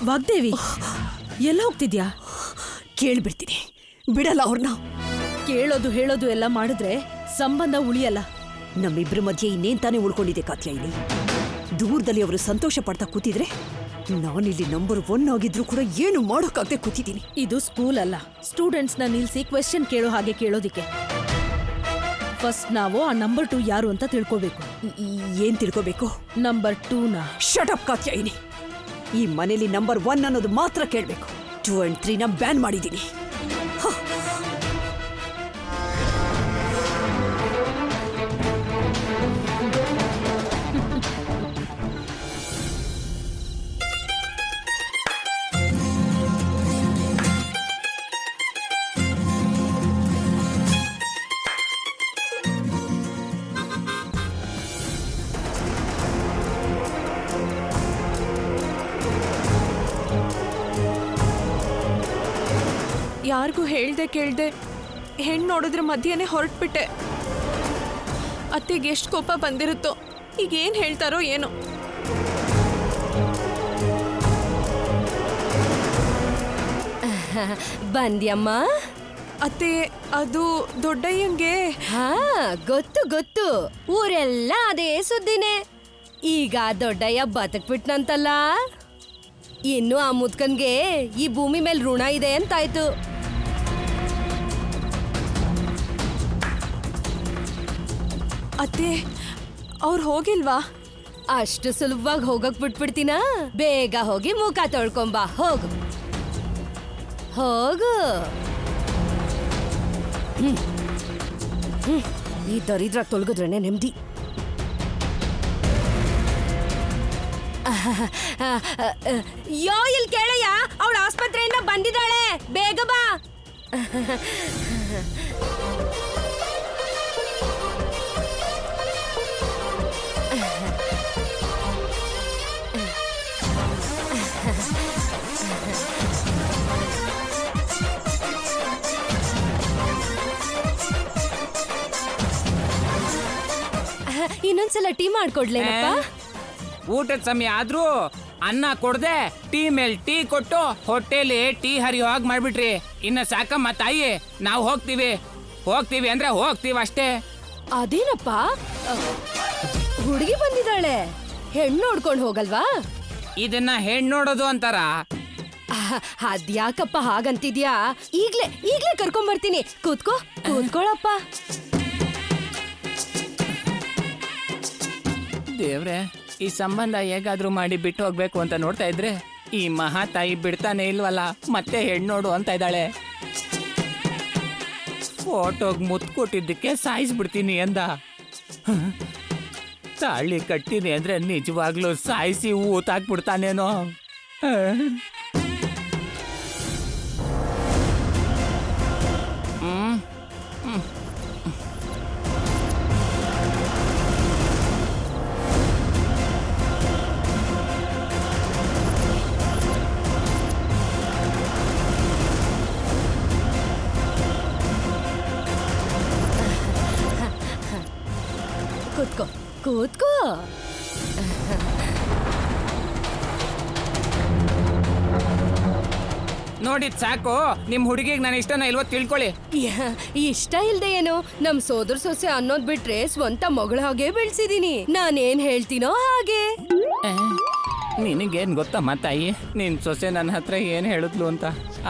ವಾಗ್ದೇವಿ, ಎಲ್ಲ ಹೋಗ್ತಿದ್ಯಾ? ಕೇಳ್ಬಿಡ್ತೀನಿ, ಬಿಡಲ್ಲ ಅವ್ರನ್ನ. ಕೇಳೋದು ಹೇಳೋದು ಎಲ್ಲ ಮಾಡಿದ್ರೆ ಸಂಬಂಧ ಉಳಿಯಲ್ಲ. ನಮ್ಮಿಬ್ರ ಮಧ್ಯೆ ಇನ್ನೇನ್ ತಾನೇ ಉಳ್ಕೊಂಡಿದೆ ಕಾತ್ಯಾಯಿನಿ. ದೂರದಲ್ಲಿ ಅವರು ಸಂತೋಷ ಪಡ್ತಾ ಕೂತಿದ್ರೆ ನಾನಿಲ್ಲಿ ನಂಬರ್ 1 ಆಗಿದ್ರು ಕೂಡ ಏನು ಮಾಡೋಕ್ಕಾಗದೆ ಕೂತಿದ್ದೀನಿ. ಇದು ಸ್ಕೂಲ್ ಅಲ್ಲ, ಸ್ಟೂಡೆಂಟ್ಸ್ನ ನಿಲ್ಸಿ ಕ್ವೆಶ್ಚನ್ ಕೇಳೋ ಹಾಗೆ ಕೇಳೋದಿಕ್ಕೆ. ಫಸ್ಟ್ ನಾವು ಆ ನಂಬರ್ 2 ಯಾರು ಅಂತ ತಿಳ್ಕೋಬೇಕು. ಏನ್ ತಿಳ್ಕೋಬೇಕು? ನಂಬರ್ 2ನ. Shut up Katyayini. ಈ ಮನೇಲಿ ನಂಬರ್ 1 ಅನ್ನೋದು ಮಾತ್ರ ಕೇಳಬೇಕು. 2 and 3ನ ಬ್ಯಾನ್ ಮಾಡಿದ್ದೀನಿ. ಯಾರಿಗೂ ಹೇಳ್ದೆ ಕೇಳ್ದೆ ಹೆಣ್ಣು ನೋಡಿದ್ರ ಮಧ್ಯೆನೆ ಹೊರಟ್ಬಿಟ್ಟೆ. ಅತ್ತೆಗೆ ಎಷ್ಟು ಕೋಪ ಬಂದಿರುತ್ತೋ. ಈಗ ಏನ್ ಹೇಳ್ತಾರೋ ಏನೋ. ಬಂದ್ಯಮ್ಮ? ಅತ್ತೆ, ಅದು ದೊಡ್ಡಯ್ಯಂಗೆ. ಹಾ, ಗೊತ್ತು ಗೊತ್ತು. ಊರೆಲ್ಲ ಅದೇ ಸುದ್ದಿನೇ. ಈಗ ದೊಡ್ಡಯ್ಯ ಬದುಕ್ಬಿಟ್ನಂತಲ್ಲ. ಇನ್ನು ಆ ಮುದ್ಕನ್ಗೆ ಈ ಭೂಮಿ ಮೇಲೆ ಋಣ ಇದೆ ಅಂತಾಯ್ತು. ಅತ್ತೆ, ಅವ್ರು ಹೋಗಿಲ್ವಾ? ಅಷ್ಟು ಸುಲಭವಾಗಿ ಹೋಗಕ್ ಬಿಟ್ಬಿಡ್ತೀನ? ಬೇಗ ಹೋಗಿ ಮುಖ ತೊಳ್ಕೊಂಬಾ, ಹೋಗು ಹೋಗು. ಈ ದರಿದ್ರ ತೊಳ್ಗಿದ್ರೇನೆ ನೆಮ್ಮದಿ. ಯೋ, ಇಲ್ಲಿ ಕೇಳಯ್ಯ, ಅವಳು ಆಸ್ಪತ್ರೆಯಿಂದ ಬಂದಿದ್ದಾಳೆ, ಬೇಗ ಬಾ. ಇನ್ನೊಂದ್ಸಲ ಟೀ ಮಾಡ್ಕೊಡ್ಲೇನಪ್ಪ? ಊಟದ ಸಮಯ ಆದ್ರೂ ಅನ್ನ ಕೊಡದೆ ಟೀ ಮೇಲ್ ಟೀ ಕೊಟ್ಟು ಹೊಟ್ಟೆಲಿ ಟೀ ಹರಿಯೋ ಹಾಗೆ ಮಾಡ್ಬಿಟ್ರಿ. ಇನ್ನ ಸಾಕಮ್ಮ ತಾಯಿ, ನಾವು ಹೋಗ್ತೀವಿ ಅಂದ್ರೆ ಹೋಗ್ತೀವಿ ಅಷ್ಟೇ. ಅದೇನಪ್ಪ, ಹುಡುಗಿ ಬಂದಿದ್ದಾಳೆ, ಹೆಣ್ಣು ನೋಡ್ಕೊಂಡು ಹೋಗಲ್ವಾ? ಇದನ್ನ ಹೆಣ್ಣು ನೋಡೋದು ಅಂತಾರ? ಅದ್ಯಾಕಪ್ಪ ಹಾಗಂತಿದ್ಯಾ? ಈಗ್ಲೇ ಕರ್ಕೊಂಬರ್ತೀನಿ. ಕೂತ್ಕೊಳ್ಳಪ್ಪ. ದೇವ್ರೆ, ಈ ಸಂಬಂಧ ಹೇಗಾದ್ರೂ ಮಾಡಿ ಬಿಟ್ಟು ಹೋಗ್ಬೇಕು ಅಂತ ನೋಡ್ತಾ ಇದ್ರೆ ಈ ಮಹಾತಾಯಿ ಬಿಡ್ತಾನೆ ಇಲ್ವಲ್ಲ, ಮತ್ತೆ ಹೆಣ್ಣೋಡು ಅಂತ ಇದ್ದಾಳೆ. ಫೋಟೋಗ್ ಮುತ್ತು ಕೊಟ್ಟಿದ್ದಕ್ಕೆ ಸಾಯಿಸ್ಬಿಡ್ತೀನಿ ಅಂದ. ತಾಳಿ ಕಟ್ಟಿನಿ ಅಂದ್ರೆ ನಿಜವಾಗ್ಲೂ ಸಾಯಿಸಿ ಊತಾಕ್ಬಿಡ್ತಾನೇನೋ. ಕೂತ್ಕೋ ಕೂತ್ಕೋ. ನೋಡಿದ್ ಸಾಕು, ನಿಮ್ ಹುಡುಗಿಗೆ ನಾನು ಇಷ್ಟನ ಇಲ್ವೋ ತಿಳ್ಕೊಳ್ಳಿ. ಇಷ್ಟ ಇಲ್ದೆ ಏನು, ನಮ್ ಸೋದರ ಸೊಸೆ ಅನ್ನೋದ್ ಬಿಟ್ರೆ ಸ್ವಂತ ಮಗಳ ಹಾಗೆ ಬೆಳ್ಸಿದೀನಿ. ನಾನೇನ್ ಹೇಳ್ತೀನೋ ಹಾಗೆ. ನಿನಗೇನ್ ಗೊತ್ತಮ್ಮ ತಾಯಿ, ನಿನ್ ಸೊಸೆ ನನ್ನ ಹತ್ರ ಏನ್ ಹೇಳಿದ್ಲು ಅಂತ?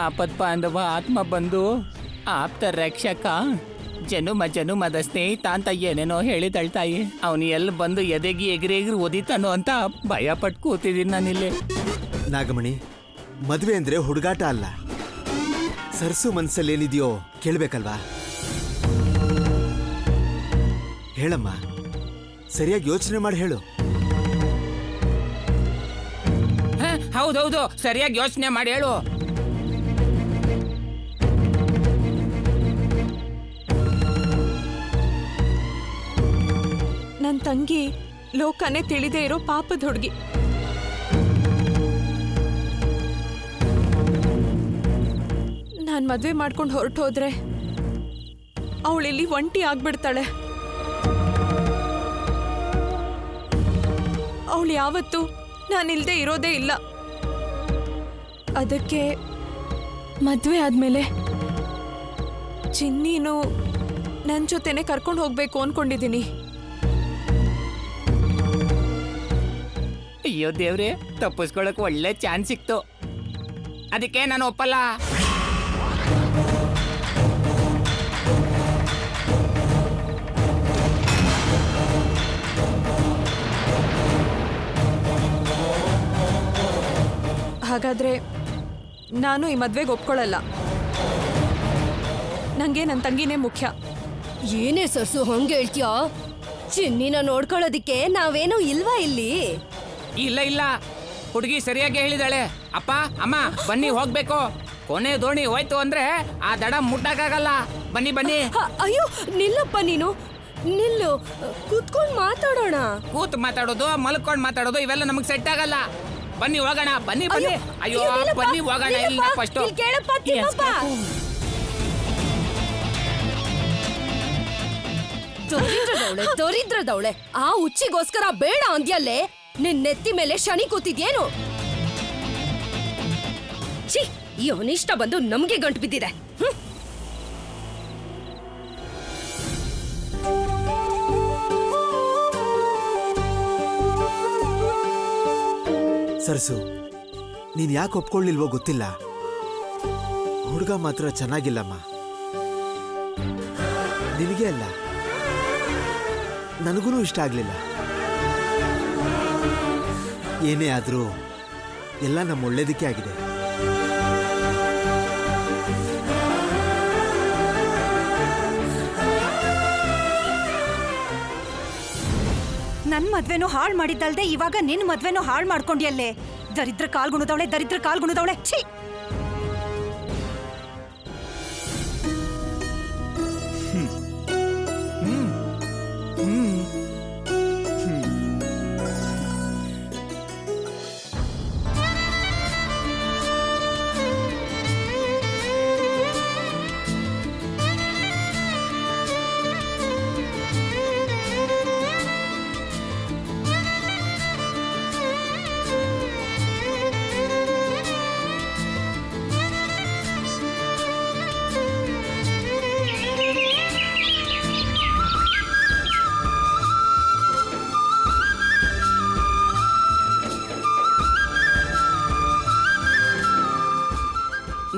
ಆಪತ್ ಬಾಂಧವ, ಆತ್ಮ ಬಂಧು, ಆಪ್ತ ರಕ್ಷಕ, ಜನುಮದ ಸ್ನೇಹಿತ ಅಂತ ಏನೇನೋ ಹೇಳಿದಳ್ ತಾಯಿ. ಅವನು ಎಲ್ಲಿ ಬಂದು ಎದೆಗಿ ಎಗ್ರಿ ಓದಿತಾನೋ ಅಂತ ಭಯ ಪಟ್ಟು ಕೂತಿದ್ದೀನಿ ನಾನಿಲ್ಲಿ. ನಾಗಮಣಿ, ಮದ್ವೆ ಅಂದ್ರೆ ಹುಡುಗಾಟ ಅಲ್ಲ. ಸರ್ಸು ಮನ್ಸಲ್ಲಿ ಏನಿದೆಯೋ ಕೇಳ್ಬೇಕಲ್ವಾ? ಹೇಳಮ್ಮ, ಸರಿಯಾಗಿ ಯೋಚನೆ ಮಾಡಿ ಹೇಳು. ಹೌದೌದು, ಸರಿಯಾಗಿ ಯೋಚನೆ ಮಾಡಿ ಹೇಳು. ನನ್ನ ತಂಗಿ ಲೋಕನೇ ತಿಳಿದೇ ಇರೋ ಪಾಪದ ಹುಡುಗಿ. ನಾನು ಮದುವೆ ಮಾಡ್ಕೊಂಡು ಹೊರಟೋದ್ರೆ ಅವಳಿಲ್ಲಿ ಒಂಟಿ ಆಗ್ಬಿಡ್ತಾಳೆ. ಅವಳು ಯಾವತ್ತೂ ನಾನಿಲ್ದೆ ಇರೋದೇ ಇಲ್ಲ. ಅದಕ್ಕೆ ಮದುವೆ ಆದ್ಮೇಲೆ ಚಿನ್ನಿನು ನನ್ನ ಜೊತೆನೆ ಕರ್ಕೊಂಡು ಹೋಗ್ಬೇಕು ಅನ್ಕೊಂಡಿದ್ದೀನಿ. ಅಯ್ಯೋ ದೇವ್ರೆ, ತಪ್ಪಿಸ್ಕೊಳಕ್ ಒಳ್ಳೆ ಚಾನ್ಸ್ ಸಿಕ್ತು. ಅದಕ್ಕೆ ನಾನು ಒಪ್ಪಲ್ಲ. ಹಾಗಾದ್ರೆ ನಾನು ಈ ಮದ್ವೆಗೆ ಒಪ್ಕೊಳ್ಳಲ್ಲ. ನಂಗೆ ನನ್ನ ತಂಗಿನೇ ಮುಖ್ಯ. ಏನೇ ಸರ್ಸು ಹಂಗೆ ಹೇಳ್ತೀಯಾ? ಚಿನ್ನಿನ ನೋಡ್ಕೊಳ್ಳೋದಿಕ್ಕೆ ನಾವೇನೂ ಇಲ್ವಾ ಇಲ್ಲಿ? ಇಲ್ಲ ಇಲ್ಲ, ಹುಡುಗಿ ಸರಿಯಾಗಿ ಹೇಳಿದಾಳೆ. ಅಪ್ಪ ಅಮ್ಮ ಬನ್ನಿ, ಹೋಗ್ಬೇಕು. ಕೊನೆ ದೋಣಿ ಹೋಯ್ತು ಅಂದ್ರೆ ಆ ದಡ ಮುಟ್ಟಕ್ಕಾಗಲ್ಲ. ಬನ್ನಿ ಬನ್ನಿ. ಅಯ್ಯೋ ನಿಲ್ಲಪ್ಪ ನೀನು, ನಿಲ್ಲು. ಕೂತ್ಕೊಂಡು ಮಾತಾಡೋಣ. ಕೂತ್ ಮಾತಾಡೋದು, ಮಲ್ಕೊಂಡ್ ಮಾತಾಡೋದು ಇವೆಲ್ಲ ನಮಗ್ ಸೆಟ್ ಆಗಲ್ಲ. ಬನ್ನಿ ಹೋಗೋಣ, ಬನ್ನಿ ಬನ್ನಿ. ಅಯ್ಯೋ ಬನ್ನಿ ಹೋಗೋಣ. ಇಲ್ಲ ಫಸ್ಟ್ ದೊರಿದ್ರದವಳೆ, ಆ ಹುಚ್ಚಿಗೋಸ್ಕರ ಬೇಡ ಅಂದ್ಯಲ್ಲೇ. ನಿನ್ ನೆತ್ತಿ ಮೇಲೆ ಶನಿ ಕೂತಿದ್ಯೇನು? ಛೀ, ಈ ಅನಿಷ್ಟ ಬಂದು ನಮ್ಗೆ ಗಂಟು ಬಿದ್ದಿದೆ. ಸರ್ಸು, ನೀನ್ ಯಾಕೆ ಒಪ್ಕೊಳ್ಳಿಲ್ವೋ ಗೊತ್ತಿಲ್ಲ. ಹುಡುಗ ಮಾತ್ರ ಚೆನ್ನಾಗಿಲ್ಲಮ್ಮ. ನಿನಗೆ ಅಲ್ಲ, ನನಗೂ ಇಷ್ಟ ಆಗ್ಲಿಲ್ಲ. ಏನೇ ಆದ್ರೂ ಎಲ್ಲ ನಮ್ಮ ಒಳ್ಳೇದಕ್ಕೆ ಆಗಿದೆ. ನನ್ ಮದ್ವೆನೂ ಹಾಳು ಮಾಡಿದ್ದಲ್ದೆ ಇವಾಗ ನಿನ್ ಮದ್ವೆನೂ ಹಾಳು ಮಾಡ್ಕೊಂಡ್ಯಲ್ಲೇ. ದರಿದ್ರ ಕಾಲ್ಗುಣದವಳೆ, ದರಿದ್ರ ಕಾಲ್ಗುಣದವಳೆ. ಛೀ!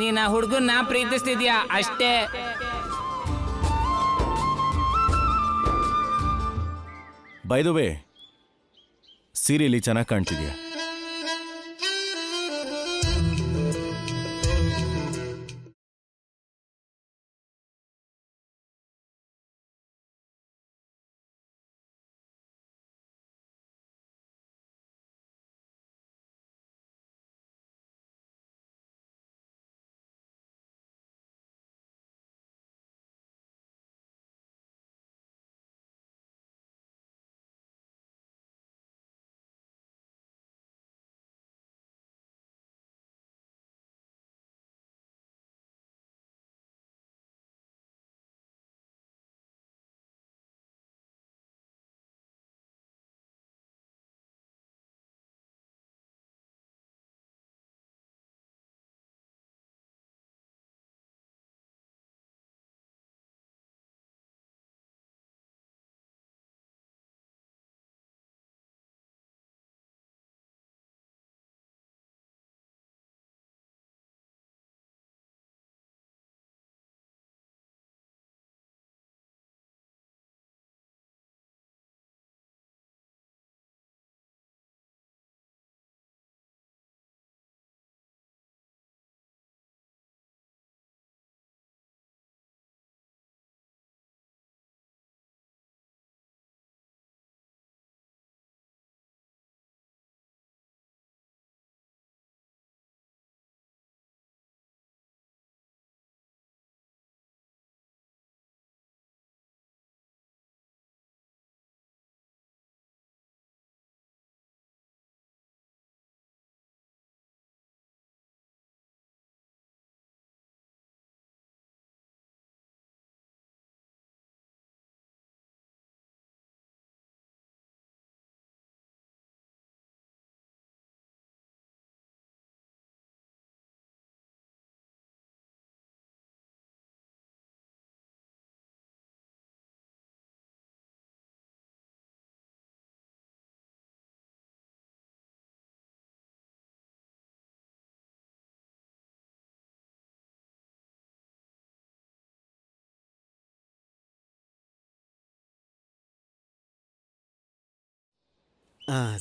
ನೀನ್ ಆ ಹುಡುಗನ್ನ ಪ್ರೀತಿಸ್ತಿದ್ಯಾ ಅಷ್ಟೇ. ಬೈ ದ ವೇ, ಸೀರೆಯಲ್ಲಿ ಚೆನ್ನಾಗಿ ಕಾಣ್ತಿದ್ಯಾ.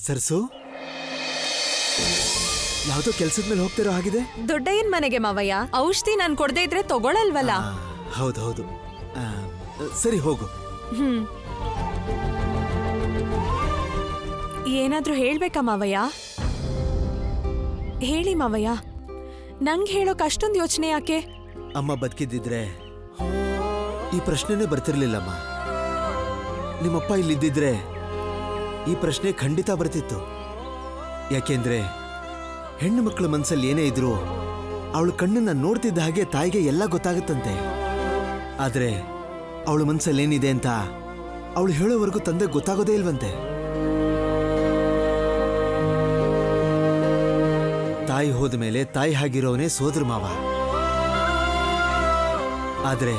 ಸರ್ಸು, ಯಾವುದೋ ಕೆಲ್ಸದ ಮೇಲೆ ಹೋಗ್ತಿರೋ ಹಾಗಿದೆ. ದೊಡ್ಡಯ್ಯನ್ ಮನೆಗೆ ಮಾವಯ್ಯ. ಔಷಧಿ ನಾನು ಕೊಡದೇ ಇದ್ರೆ ತಗೊಳಲ್ವಲ್ಲ. ಹೌದು. ಸರಿ ಹೋಗು. ಏನಾದ್ರೂ ಹೇಳ್ಬೇಕಾ ಮಾವಯ್ಯ? ಹೇಳಿ ಮಾವಯ್ಯ. ನಂಗೆ ಹೇಳೋಕ್ ಅಷ್ಟೊಂದು ಯೋಚನೆ ಯಾಕೆ? ಅಮ್ಮ ಬದುಕಿದ್ದಿದ್ರೆ ಈ ಪ್ರಶ್ನೆನೇ ಬರ್ತಿರ್ಲಿಲ್ಲಮ್ಮ. ನಿಮ್ಮಪ್ಪ ಇಲ್ಲಿದ್ದಿದ್ರೆ ಈ ಪ್ರಶ್ನೆ ಖಂಡಿತ ಬರ್ತಿತ್ತು. ಯಾಕೆಂದ್ರೆ ಹೆಣ್ಣು ಮಕ್ಕಳ ಮನಸ್ಸಲ್ಲಿ ಏನೇ ಇದ್ರು ಅವಳ ಕಣ್ಣನ್ನ ನೋಡ್ತಿದ್ದ ಹಾಗೆ ತಾಯಿಗೆ ಎಲ್ಲ ಗೊತ್ತಾಗುತ್ತಂತೆ. ಆದ್ರೆ ಅವಳ ಮನಸ್ಸಲ್ಲಿ ಏನಿದೆ ಅಂತ ಅವಳು ಹೇಳೋವರೆಗೂ ತಂದೆ ಗೊತ್ತಾಗೋದೇ ಇಲ್ವಂತೆ. ತಾಯಿ ಹೋದ ಮೇಲೆ ತಾಯಿ ಆಗಿರೋವನೇ ಸೋದರ ಮಾವ. ಆದ್ರೆ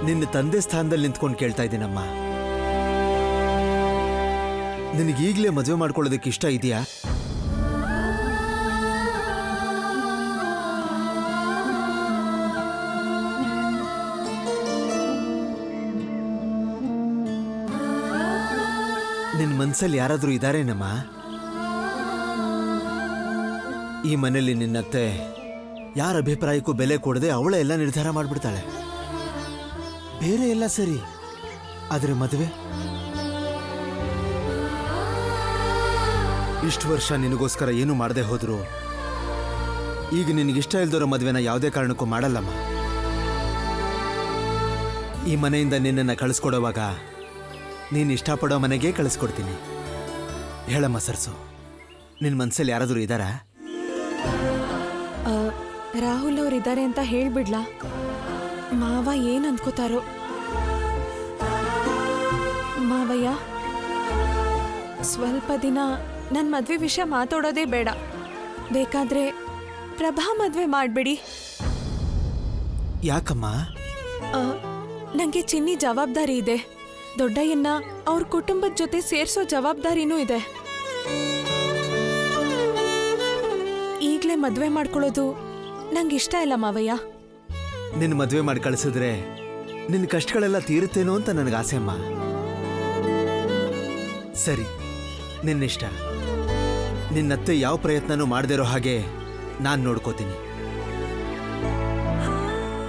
ನಿನ್ನ ತಂದೆ ಸ್ಥಾನದಲ್ಲಿ ನಿಂತ್ಕೊಂಡು ಕೇಳ್ತಾ ಇದ್ದೀನಮ್ಮ, ನಿನಗೀಗ್ಲೇ ಮದುವೆ ಮಾಡ್ಕೊಳ್ಳೋದಕ್ಕೆ ಇಷ್ಟ ಇದೆಯಾ? ನಿನ್ನ ಮನ್ಸಲ್ಲಿ ಯಾರಾದ್ರೂ ಇದಾರೇನಮ್ಮ? ಈ ಮನೇಲಿ ನಿನ್ನತ್ತೆ ಯಾರ ಅಭಿಪ್ರಾಯಕ್ಕೂ ಬೆಲೆ ಕೊಡದೆ ಅವಳೇ ಎಲ್ಲ ನಿರ್ಧಾರ ಮಾಡ್ಬಿಡ್ತಾಳೆ. ಬೇರೆ ಎಲ್ಲ ಸರಿ, ಆದ್ರೆ ಮದುವೆ ಇಷ್ಟು ವರ್ಷ ನಿನಗೋಸ್ಕರ ಏನು ಮಾಡದೆ ಹೋದ್ರು ಈಗ ನಿನಗಿಷ್ಟ ಇಲ್ದಿರೋ ಮದುವೆನ ಯಾವುದೇ ಕಾರಣಕ್ಕೂ ಮಾಡಲ್ಲಮ್ಮ. ಈ ಮನೆಯಿಂದ ನಿನ್ನನ್ನು ಕಳಿಸ್ಕೊಡೋವಾಗ ನೀನು ಇಷ್ಟಪಡೋ ಮನೆಗೆ ಕಳಿಸ್ಕೊಡ್ತೀನಿ. ಹೇಳಮ್ಮ ಸರ್ಸು, ನಿನ್ನ ಮನಸ್ಸಲ್ಲಿ ಯಾರಾದರೂ ಇದ್ದಾರಾ? ರಾಹುಲ್ ಅವ್ರಿದ್ದಾರೆ ಅಂತ ಹೇಳ್ಬಿಡ್ಲಾ? ಮಾವ ಏನ್ ಅನ್ಕೋತಾರೋ? ಮಾವಯ್ಯ, ಸ್ವಲ್ಪ ದಿನ ನನ್ನ ಮದ್ವೆ ವಿಷಯ ಮಾತಾಡೋದೇ ಬೇಡ. ಬೇಕಾದ್ರೆ ಪ್ರಭಾ ಮದ್ವೆ ಮಾಡ್ಬಿಡಿ. ಯಾಕಮ್ಮ? ನಂಗೆ ಚಿನ್ನಿ ಜವಾಬ್ದಾರಿ ಇದೆ. ದೊಡ್ಡಯ್ಯನ್ನ ಅವ್ರ ಕುಟುಂಬದ ಜೊತೆ ಸೇರ್ಸೋ ಜವಾಬ್ದಾರಿನೂ ಇದೆ. ಈಗ್ಲೇ ಮದ್ವೆ ಮಾಡ್ಕೊಳ್ಳೋದು ನಂಗೆ ಇಷ್ಟ ಇಲ್ಲ ಮಾವಯ್ಯ. ನಿನ್ನ ಮದುವೆ ಮಾಡಿ ಕಳಿಸಿದ್ರೆ ನಿನ್ನ ಕಷ್ಟಗಳೆಲ್ಲ ತೀರುತ್ತೇನೋ ಅಂತ ನನಗೆ ಆಸೆ ಅಮ್ಮ. ಸರಿ, ನಿನ್ನಿಷ್ಟ. ನಿನ್ನತ್ತೆ ಯಾವ ಪ್ರಯತ್ನನೂ ಮಾಡದಿರೋ ಹಾಗೆ ನಾನು ನೋಡ್ಕೋತೀನಿ.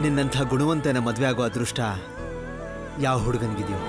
ನಿನ್ನಂಥ ಗುಣವಂತನ ಮದುವೆ ಆಗೋ ಅದೃಷ್ಟ ಯಾವ ಹುಡುಗನಿಗಿದೆಯೋ?